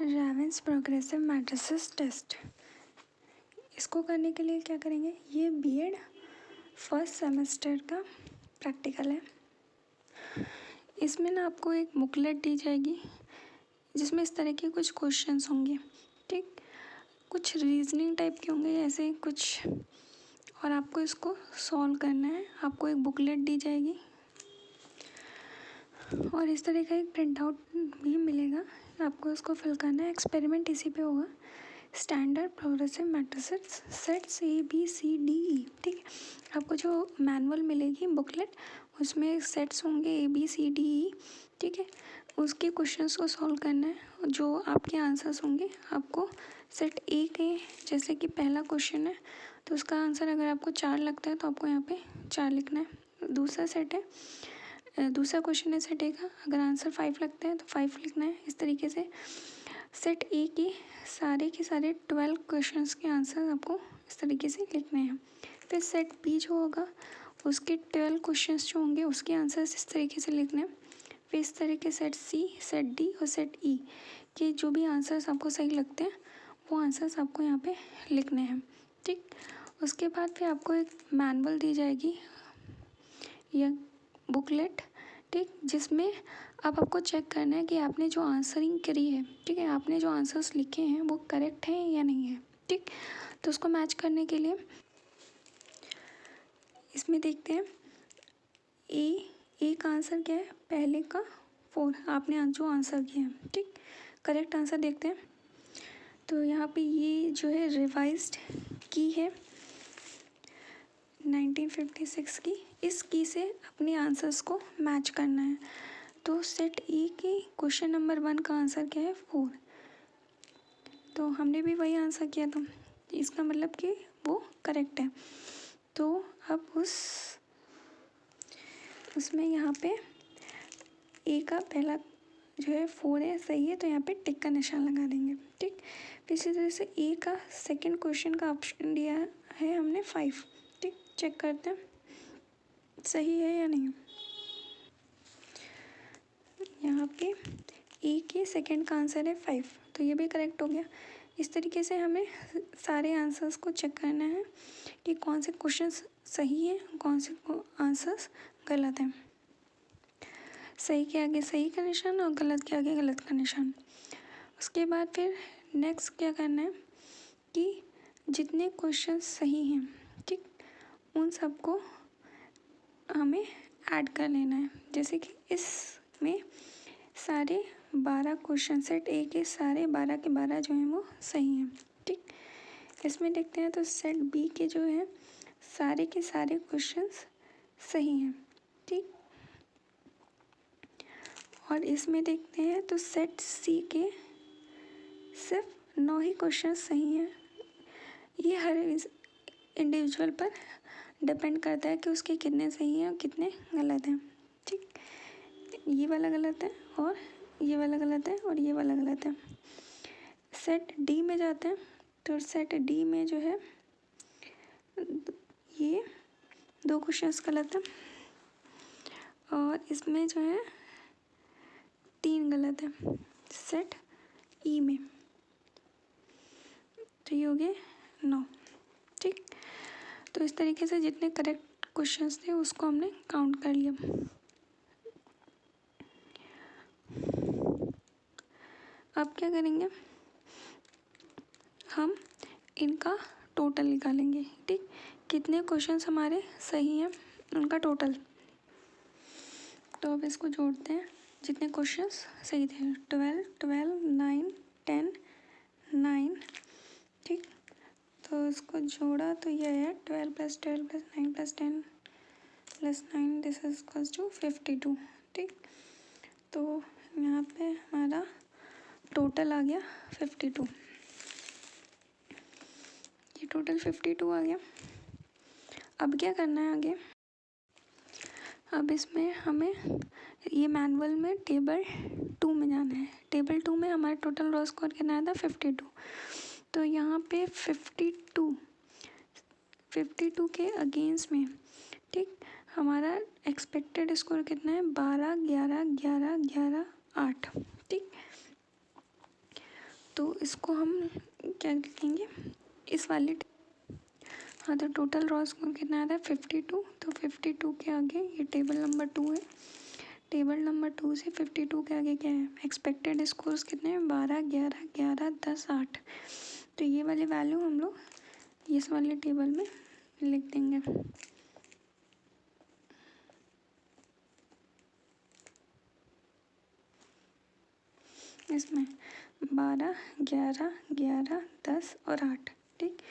रावेंस progressive matrices test. इसको करने के लिए क्या करेंगे, ये बीएड फर्स्ट सेमेस्टर का प्रैक्टिकल है। इसमें ना आपको एक बुकलेट दी जाएगी जिसमें इस तरह के कुछ क्वेश्चंस होंगे, ठीक, कुछ रीजनिंग टाइप के होंगे ऐसे कुछ, और आपको इसको सॉल्व करना है। आपको एक बुकलेट दी जाएगी और इस तरह का एक प्रिंट आउट भी मिलेगा, आपको उसको फिल करना है। एक्सपेरिमेंट इसी पे होगा। Standard progressive matrices sets A B C D E, ठीक है। आपको जो मैनुअल मिलेगी बुकलेट, उसमें सेट्स होंगे ए बी सी डी ई, ठीक है। उसके क्वेश्चंस को सॉल्व करना है। जो आपके आंसर्स होंगे, आपको सेट ए के, जैसे कि पहला क्वेश्चन है तो उसका आंसर अगर आपको 4 लगता है तो आपको यहाँ पे 4 लिखना है। दूसरा सेट है, दूसरा क्वेश्चन है सेट ए का, अगर आंसर 5 लगता है तो 5 लिखना है। इस तरीके से सेट ए के सारे 12 क्वेश्चंस के आंसर आपको इस तरीके से लिखने हैं। फिर सेट बी जो होगा उसके 12 क्वेश्चंस जो होंगे उसके आंसर्स इस तरीके से लिखने हैं। फिर इस तरीके सेट सी, सेट डी और सेट ई के जो भी आंसर्स आपको सही लगते हैं वो आंसर्स आपको यहाँ पे लिखने हैं, ठीक। उसके बाद फिर आपको एक मैनुअल दी जाएगी या बुकलेट, ठीक, जिसमें अब आपको चेक करना है कि आपने जो आंसरिंग करी है, ठीक है, आपने जो आंसर्स लिखे हैं वो करेक्ट हैं या नहीं है, ठीक। तो उसको मैच करने के लिए इसमें देखते हैं ए का आंसर क्या है, पहले का 4 आपने जो आंसर किया है, ठीक। करेक्ट आंसर देखते हैं। तो यहाँ पे ये जो है रिवाइज्ड की है 1956 की, इस की से अपने आंसर्स को मैच करना है। तो सेट ई के क्वेश्चन नंबर 1 का आंसर क्या है, 4। तो हमने भी वही आंसर किया था, इसका मतलब कि वो करेक्ट है। तो अब उसमें यहाँ पे ए का पहला जो है 4 है, सही है, तो यहाँ पे टिक का निशान लगा देंगे, ठीक। फिर इसी तरह से ए का सेकंड क्वेश्चन का ऑप्शन दिया है हमने 5, ठीक। चेक करते हैं सही है या नहीं। यहाँ पे ए के सेकंड का आंसर है 5, तो ये भी करेक्ट हो गया। इस तरीके से हमें सारे आंसर्स को चेक करना है कि कौन से क्वेश्चंस सही हैं, कौन से आंसर्स गलत हैं। सही के आगे सही का निशान और गलत के आगे गलत का निशान। उसके बाद फिर नेक्स्ट क्या करना है कि जितने क्वेश्चंस सही हैं, ठीक, उन सबको हमें ऐड कर लेना है। जैसे कि इसमें सारे 12 क्वेश्चन सेट ए के सारे 12 के 12 जो हैं वो सही हैं, ठीक। इसमें देखते हैं तो सेट बी के जो है सारे के सारे क्वेश्चंस सही हैं, ठीक। और इसमें देखते हैं तो सेट सी के सिर्फ 9 ही क्वेश्चन सही हैं। ये हर इंडिविजुअल पर डिपेंड करता है कि उसके कितने सही हैं और कितने गलत हैं, ठीक। ये वाला गलत है और ये वाला गलत है और ये वाला गलत है। सेट डी में जाते हैं तो सेट डी में जो है ये 2 क्वेश्चंस गलत है और इसमें जो है 3 गलत है सेट ई में, तो ये हो गए 9, ठीक। तो इस तरीके से जितने करेक्ट क्वेश्चंस थे उसको हमने काउंट कर लिया। अब क्या करेंगे, हम इनका टोटल निकालेंगे, ठीक। कितने क्वेश्चंस हमारे सही हैं उनका टोटल। तो अब इसको जोड़ते हैं, जितने क्वेश्चंस सही थे 12, 12, 9, 10, 9, ठीक। तो इसको जोड़ा तो ये है 12 + 12 + 9 + 10 + 9, दिस इज इक्वल्स टू 52, ठीक। तो यहाँ पे हमारा टोटल आ गया 52, ये टोटल 52 आ गया। अब क्या करना है आगे, अब इसमें हमें ये मैनुअल में टेबल 2 में जाना है। टेबल 2 में हमारा टोटल रॉ स्कोर कितना आया था 52, तो यहाँ पे 52 के अगेंस्ट में, ठीक, हमारा एक्सपेक्टेड स्कोर कितना है 12, 11, 11, 11, 8, ठीक। तो इसको हम क्या लिखेंगे इस वाले, हाँ तो टोटल रॉ स्कोर कितना आता है 52। तो 52 के आगे ये टेबल नंबर 2 है, टेबल नंबर 2 से 52 के आगे क्या है एक्सपेक्टेड स्कोर्स कितने हैं 12, 11, 11, 10, 8। तो ये वाले वैल्यू हम लोग इस वाले टेबल में लिख देंगे। इसमें 12, 11, 11, 10 और 8, ठीक।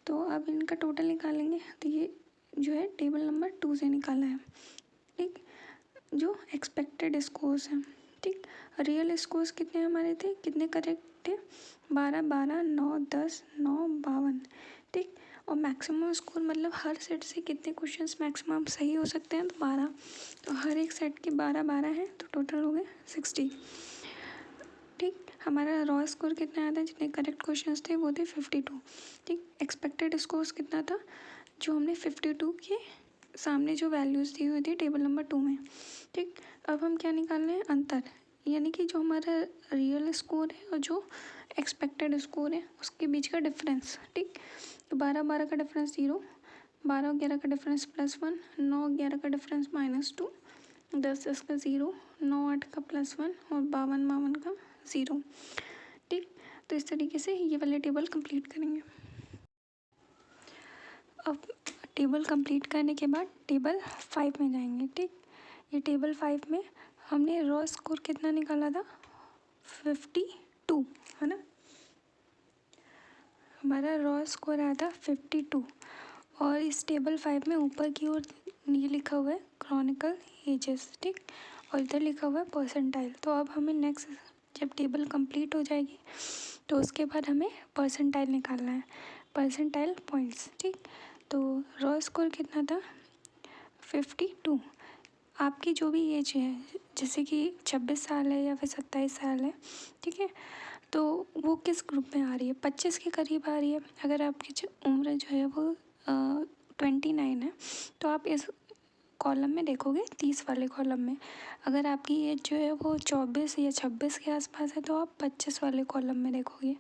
तो अब इनका टोटल निकालेंगे तो ये जो है टेबल नंबर 2 से निकाला है, ठीक, जो एक्सपेक्टेड स्कोर्स हैं, ठीक। रियल स्कोर्स कितने हमारे थे, कितने करेक्ट थे 12, 12, 9, 10, 9, 52, ठीक। और मैक्सिमम स्कोर मतलब हर सेट से कितने क्वेश्चंस मैक्सिमम सही हो सकते हैं तो 12, तो हर एक सेट के 12 12 हैं तो टोटल हो गए 60, ठीक। हमारा रॉ स्कोर कितना आया था, जितने करेक्ट क्वेश्चंस थे वो थे 52, ठीक। एक्सपेक्टेड स्कोर्स कितना था, जो हमने 52 के सामने जो वैल्यूज़ दी हुई थी टेबल नंबर 2 में, ठीक। अब हम क्या निकाल रहे हैं अंतर, यानी कि जो हमारा रियल स्कोर है और जो एक्सपेक्टेड स्कोर है उसके बीच का डिफरेंस, ठीक। तो 12 12 का डिफरेंस 0, 12 11 का डिफरेंस +1, 9 11 का डिफरेंस -2, 10 10 का 0, 9 8 का +1 और 52 52 का 0, ठीक। तो इस तरीके से ये वाले टेबल कंप्लीट करेंगे। अब टेबल कंप्लीट करने के बाद टेबल 5 में जाएंगे, ठीक। ये टेबल 5 में हमने रॉ स्कोर कितना निकाला था 52, है ना, हमारा रॉ स्कोर आया था 52। और इस टेबल 5 में ऊपर की ओर ये लिखा हुआ है क्रॉनिकल एजेस, ठीक, और इधर लिखा हुआ है परसेंटाइल। तो अब हमें नेक्स्ट जब टेबल कंप्लीट हो जाएगी तो उसके बाद हमें परसेंटाइल निकालना है, परसेंटाइल पॉइंट्स, ठीक। तो रॉ स्कोर कितना था 52। आपकी जो भी एज है जैसे कि 26 साल है या फिर 27 साल है, ठीक है, तो वो किस ग्रुप में आ रही है 25 के करीब आ रही है। अगर आपकी उम्र जो है वो 29 है तो आप इस कॉलम में देखोगे 30 वाले कॉलम में। अगर आपकी एज जो है वो 24 या 26 के आसपास है तो आप 25 वाले कॉलम में देखोगे।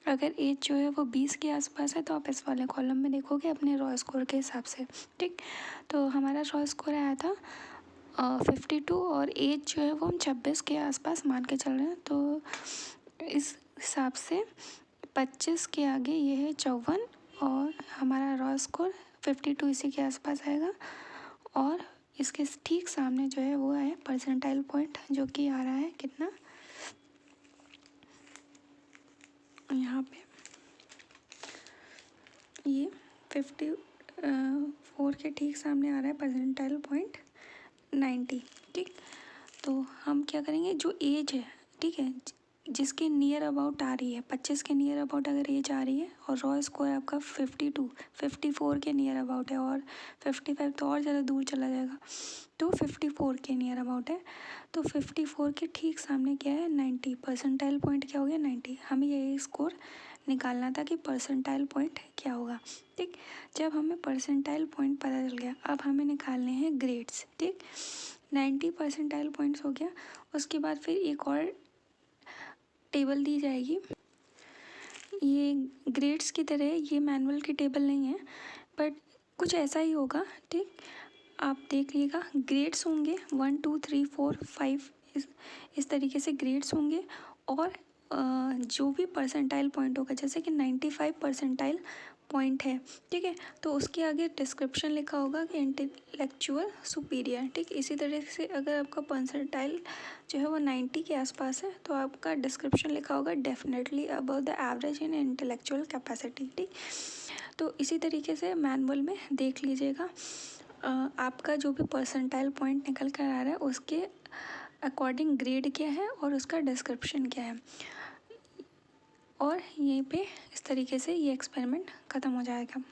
अगर एज जो है वो 20 के आसपास है तो आप इस वाले कॉलम में देखोगे अपने रॉ स्कोर के हिसाब से, ठीक। तो हमारा रॉ स्कोर आया था 52 और एज जो है वो हम 26 के आसपास मान के चल रहे हैं। तो इस हिसाब से 25 के आगे ये है 54 और हमारा रॉ स्कोर 52 इसी के आसपास आएगा। और इसके ठीक सामने जो है वो है परसेंटाइल पॉइंट, जो कि आ रहा है कितना यहाँ पे ये 54 के ठीक सामने आ रहा है परसेंटाइल पॉइंट 90, ठीक। तो हम क्या करेंगे जो एज है, ठीक है, जिसके नियर अबाउट आ रही है 25 के नियर अबाउट अगर एज आ रही है और रॉ स्कोर आपका 52 54 के नियर अबाउट है और 55 तो और ज़्यादा दूर चला जाएगा, तो 54 के नियर अबाउट है। तो 54 के ठीक सामने क्या है 90, परसेंटाइल पॉइंट क्या हो गया 90। हमें यही स्कोर निकालना था कि परसेंटाइल पॉइंट क्या होगा, ठीक। जब हमें परसेंटाइल पॉइंट पता चल गया अब हमें निकालने हैं ग्रेड्स, ठीक। 90 परसेंटाइल पॉइंट्स हो गया, उसके बाद फिर एक और टेबल दी जाएगी। ये ग्रेड्स की तरह ये मैनुअल की टेबल नहीं है बट कुछ ऐसा ही होगा, ठीक। आप देख लीजिएगा ग्रेड्स होंगे 1 2 3 4 5 इस तरीके से ग्रेड्स होंगे। और जो भी परसेंटाइल पॉइंट होगा जैसे कि 95 परसेंटाइल पॉइंट है, ठीक है, तो उसके आगे डिस्क्रिप्शन लिखा होगा कि इंटेलेक्चुअल सुपीरियर, ठीक। इसी तरह से अगर आपका परसेंटाइल जो है वो 90 के आसपास है तो आपका डिस्क्रिप्शन लिखा होगा definitely above the average in intellectual capacity, ठीक। तो इसी तरीके से मैनुअल में देख लीजिएगा आपका जो भी परसेंटाइल पॉइंट निकल कर आ रहा है उसके अकॉर्डिंग ग्रेड क्या है और उसका डिस्क्रिप्शन क्या है। और यहीं पे इस तरीके से ये एक्सपेरिमेंट ख़त्म हो जाएगा।